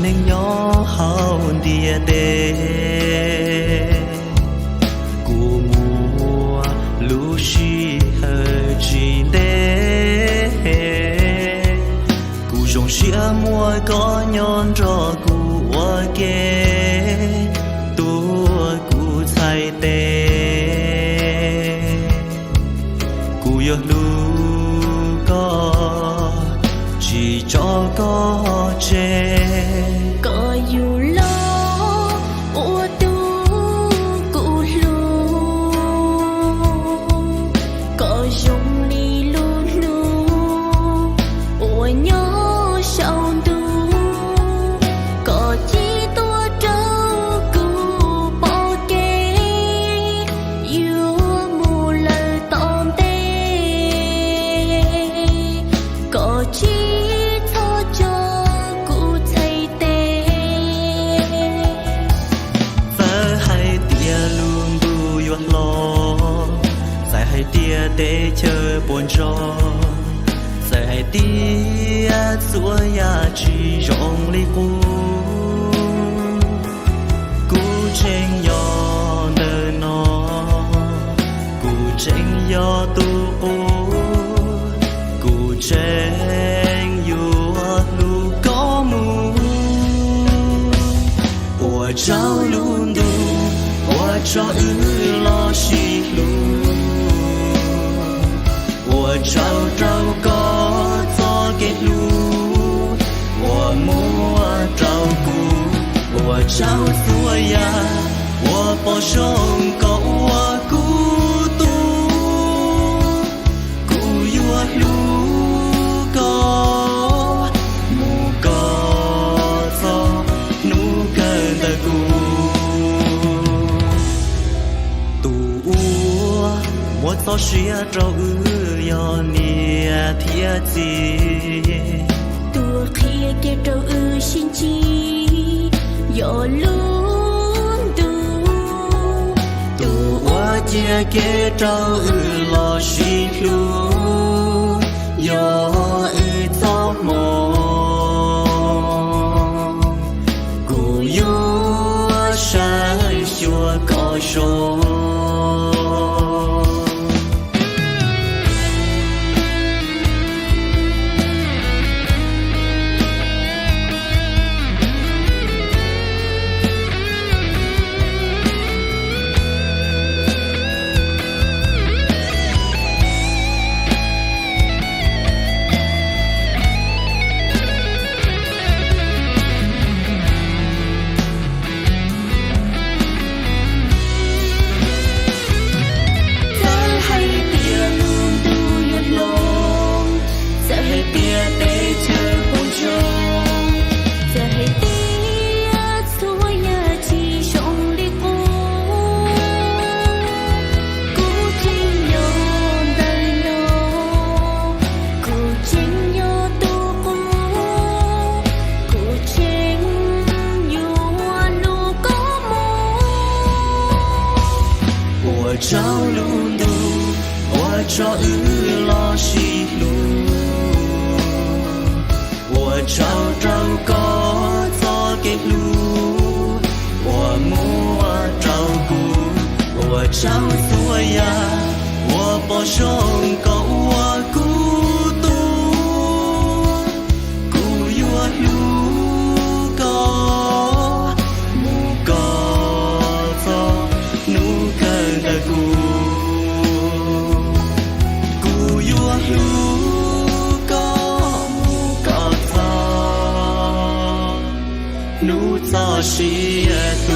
nên nhỏ hao địa đê của mùa lũ chi hơi chi đê của dòng xia mùa có nhon cho của kê tua của thay tê của yêu lũ có chỉ cho có chê có dù lo ô tu cụ lu có dùng đi lu lu ô nhớ sau tu có chỉ tua trâu cụ bao kê yêu mù lời tóm tê có chỉ tia để chờ buồn cho sẽ tia xua ya chỉ rong li cú chen yo nơi nó cú chen yo tu cú chen yo lu có mu ủa trao luôn đủ ủa cho lo xì lu我找找个做给路，我莫照顾，我找所呀，我不松口我孤独，孤有路个，木个做努个的孤，独我做事找yo nia thia chi tua khia ke trâu xin chi yo luôn tu wa chia ke trâu lo xin lu yo cho mo cu yo sai xua có số trao luôn đủ, tôi cho lo xì lu, tôi trao trao có cho cái lu, tôi mua trao cu, tôi trao xuôi ya, tôi bỏ sông có tôi cu tu, cu yêu lu có, mu có cho nu cần đời cu. Nụ gió xì tu